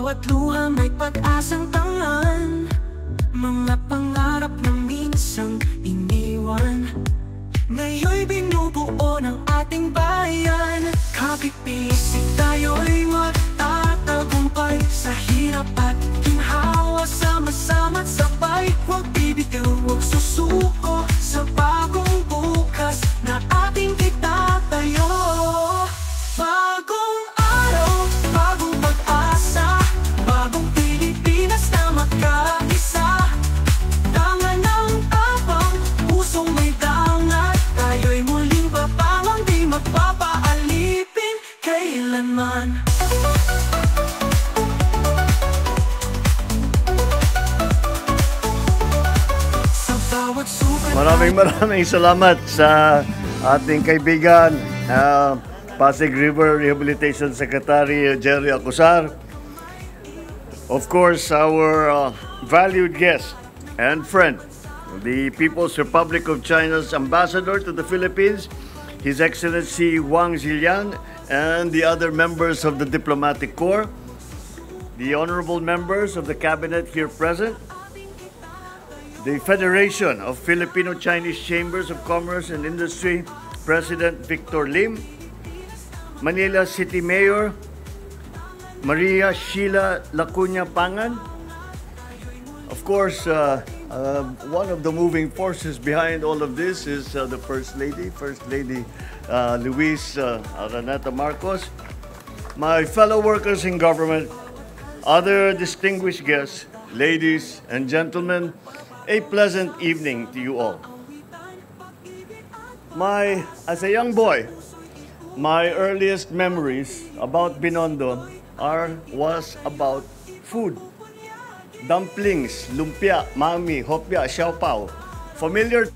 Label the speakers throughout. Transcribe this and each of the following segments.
Speaker 1: bawat luha may pag-asang tangan, mga pangarap na minsang iniwan, ngayon'y binubuo ng ating bayan. Kapit-pisik tayo'y magtatagumpay sa hirap at ginhawa, sama-sama't sabay. Huwag bibitiw, huwag susuko sa bagong bukas na ating itatayo. Bagong araw, bagong pag-asa, bagong Pilipinas na magkaisa. Tangan ng tapang, pusong may dangat, tayo'y muling babangon, di magpapaalipin kailanman.
Speaker 2: Maraming salamat sa ating kaibigan, Pasig River Rehabilitation Secretary Jerry Acosar. Of course, our valued guest and friend, the People's Republic of China's Ambassador to the Philippines, His Excellency Wang Ziliang, and the other members of the Diplomatic Corps, the honorable members of the Cabinet here present, the Federation of Filipino-Chinese Chambers of Commerce and Industry, President Victor Lim, Manila City Mayor Maria Sheila Lacuna Pangan. Of course, one of the moving forces behind all of this is the First Lady, Luis Araneta Marcos, my fellow workers in government, other distinguished guests, ladies and gentlemen, a pleasant evening to you all. As a young boy, my earliest memories about Binondo was about food. Dumplings, lumpia, mami, hopya, xiaopao. Familiar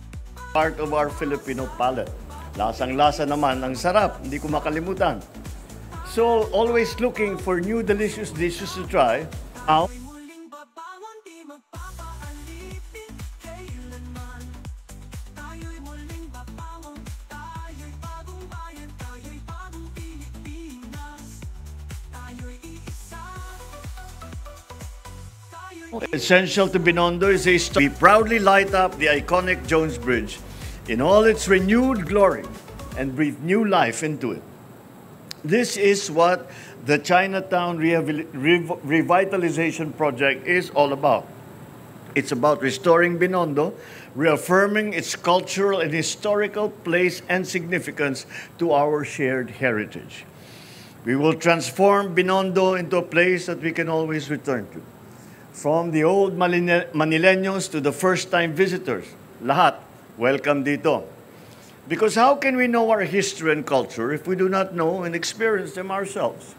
Speaker 2: part of our Filipino palate. Lasang-lasa naman, ang sarap, hindi ko makalimutan. So, always looking for new delicious dishes to try. Essential to Binondo is we proudly light up the iconic Jones Bridge in all its renewed glory and breathe new life into it. This is what the Chinatown Revitalization Project is all about. It's about restoring Binondo, reaffirming its cultural and historical place and significance to our shared heritage. We will transform Binondo into a place that we can always return to. From the old Manileños to the first-time visitors, lahat, welcome dito. Because how can we know our history and culture if we do not know and experience them ourselves?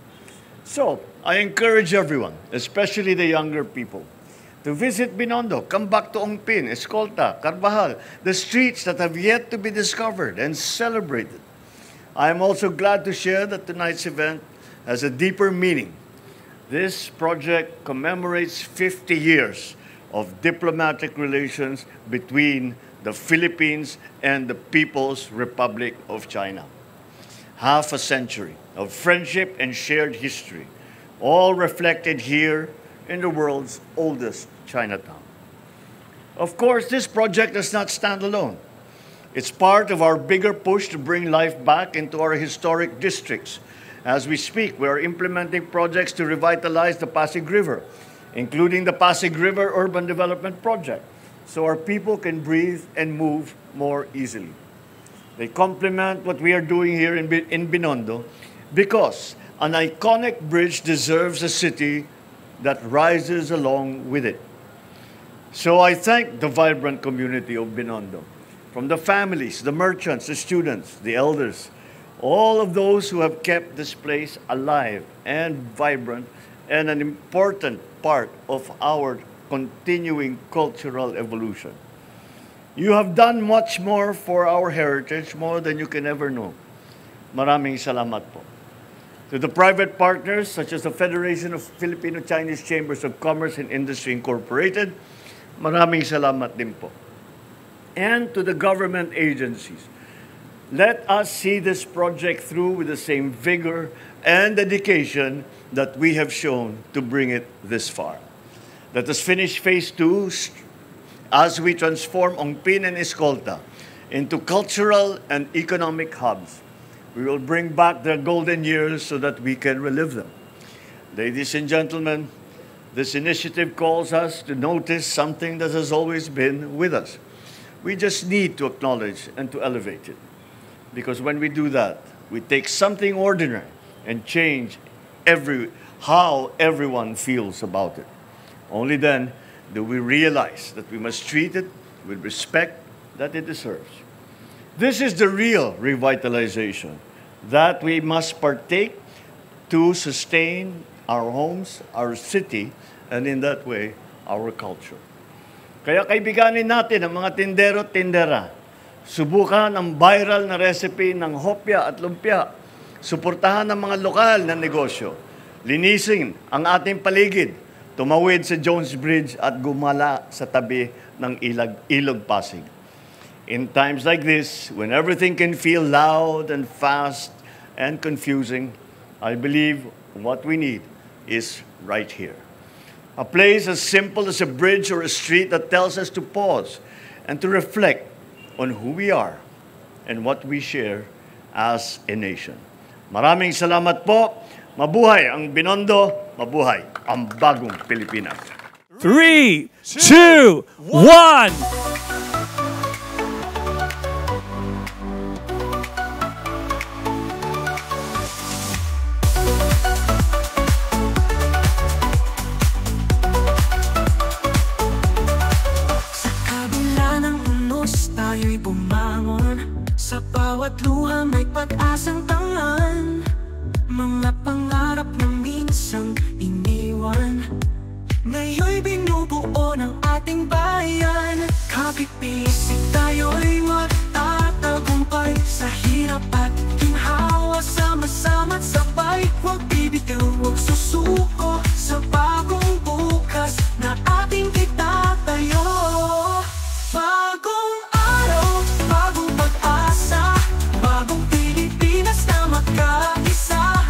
Speaker 2: So, I encourage everyone, especially the younger people, to visit Binondo, come back to Ongpin, Escolta, Carvajal, the streets that have yet to be discovered and celebrated. I am also glad to share that tonight's event has a deeper meaning. This project commemorates 50 years of diplomatic relations between the Philippines and the People's Republic of China. Half a century of friendship and shared history, all reflected here in the world's oldest Chinatown. Of course, this project does not stand alone. It's part of our bigger push to bring life back into our historic districts. As we speak, we are implementing projects to revitalize the Pasig River, including the Pasig River Urban Development Project, so our people can breathe and move more easily. They complement what we are doing here in Binondo because an iconic bridge deserves a city that rises along with it. So I thank the vibrant community of Binondo, from the families, the merchants, the students, the elders, all of those who have kept this place alive and vibrant and an important part of our continuing cultural evolution. You have done much more for our heritage, more than you can ever know. Maraming salamat po. To the private partners, such as the Federation of Filipino-Chinese Chambers of Commerce and Industry Incorporated, maraming salamat din po. And to the government agencies, Let us see this project through with the same vigor and dedication that we have shown to bring it this far. Let us finish phase 2 as we transform Ongpin and Escolta into cultural and economic hubs. We will bring back their golden years so that we can relive them. Ladies and gentlemen, this initiative calls us to notice something that has always been with us. We just need to acknowledge and to elevate it. Because when we do that, we take something ordinary and change how everyone feels about it. Only then do we realize that we must treat it with respect that it deserves. This is the real revitalization that we must partake to sustain our homes, our city, and in that way, our culture. Kaya kaibiganin natin ang mga tindero at tindera. Subukan ang viral na recipe ng hopya at lumpia. Suportahan ang mga lokal na negosyo. Linisin ang ating paligid. Tumawid sa Jones Bridge at gumala sa tabi ng Ilog Pasig. In times like this, when everything can feel loud and fast and confusing, I believe what we need is right here. A place as simple as a bridge or a street that tells us to pause and to reflect on who we are and what we share as a nation. Maraming salamat po. Mabuhay ang Binondo, mabuhay ang bagong Pilipinas.
Speaker 3: 3, 2, 1.
Speaker 1: Sa bawat luha may pag-asang tangan, mga pangarap na minsang iniwan, ngayon'y binubuo ng ating bayan. Kapipisik tayo'y magtatagumpay sa hirap at ginhawa, sama-sama't sabay. Huwag bibitiw, huwag susuko sa bagong bukas na ating itatayo. Bagong araw, bagong pag-asa, bagong Pilipinas na magkaisa.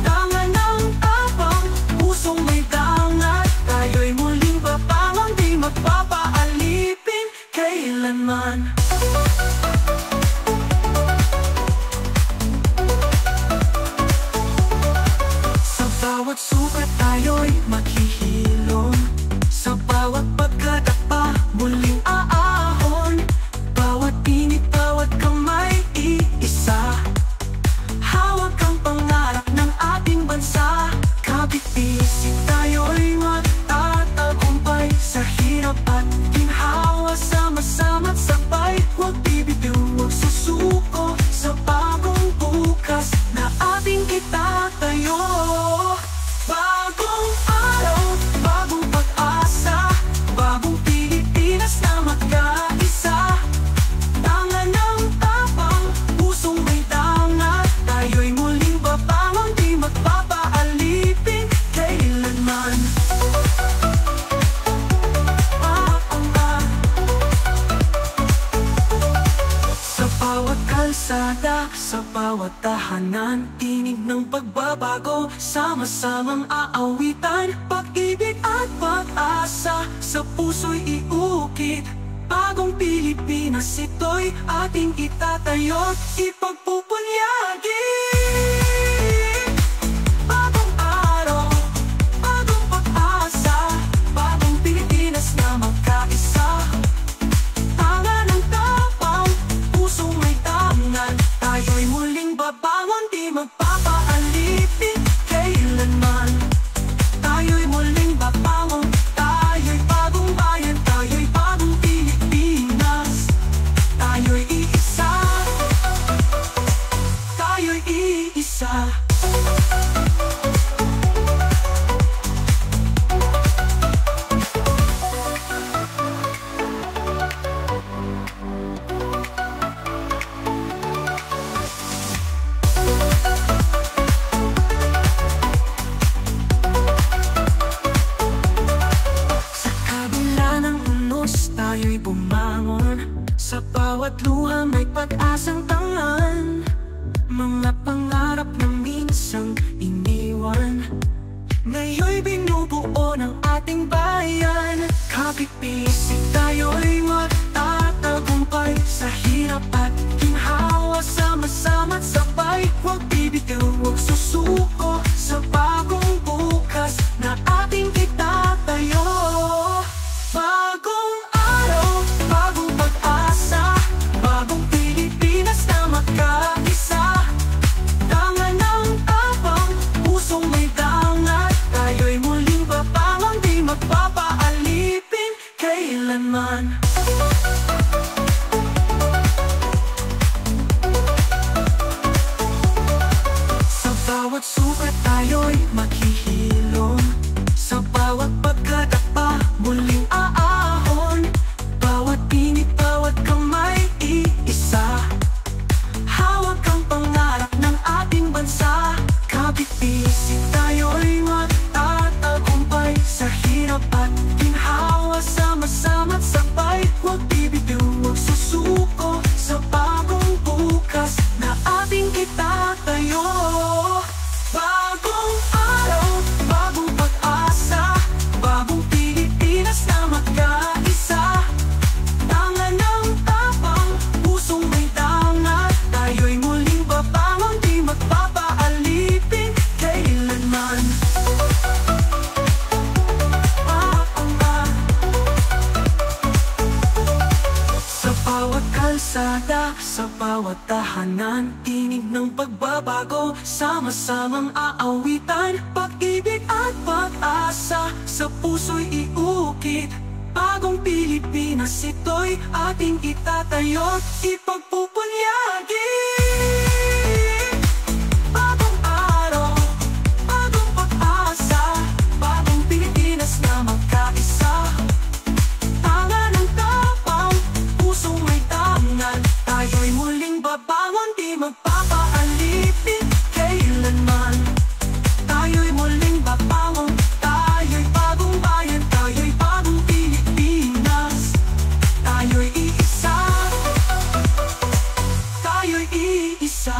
Speaker 1: Tangan ng tapang, pusong may dangat, tayo'y muling babangon, di magpapaalipin kailanman. Sa bawat sukat tayo'y maghihilom, sa bawat pagkadapa muling aahon, bawat pinig, bawat kamay iisa. Hawak ang pangarap ng ating bansa. Kapipisik tayo'y magtatagumpay sa hirap at ginhawa, sama-sama't sabay. Huwag bibitiw, huwag susuko sa bagong bukas na ating itatayo. Bagong araw, bagong pag-asa, bagong Pilipinas na magkaisa. Tangan ng tapang, pusong may dangat, tayo'y muling babangon, di magpapaalipin kailanman. Sa bawat kalsada, sa bawat tahanan, tinig ng pagbabago, sama-samang aawitan. Pag-ibig at pag-asa sa puso'y iukit. Bagong Pilipinas, ito'y ating itatayo't ipagpupunyagi. Bagong araw, bagong pag-asa, bagong Pilipinas na magkaisa. Tangan ng tapang, pusong may tangan, tayo'y muling babangon, di magpapaalipin kailanman. Tayo'y muling babangon, tayo'y bagong bayan, tayo'y bagong Pilipinas, tayo'y iisa. lipunan, tinig ng pagbabago, sama-samang aawitan, pag-ibig at pag-asa, sa puso'y iukit. Bagong Pilipinas ito'y ating itatayo't ipagpupunyagi. Bagong araw, bagong pag-asa, bagong Pilipinas na magkaisa. Tanga ng tapang, pusong may tangan, tayo'y muling babangon, di magpapaalipin kailanman. Tayo'y muling babangon, tayo'y bagong bayan, tayo'y bagong Pilipinas. Tayo'y iisa, tayo'y iisa.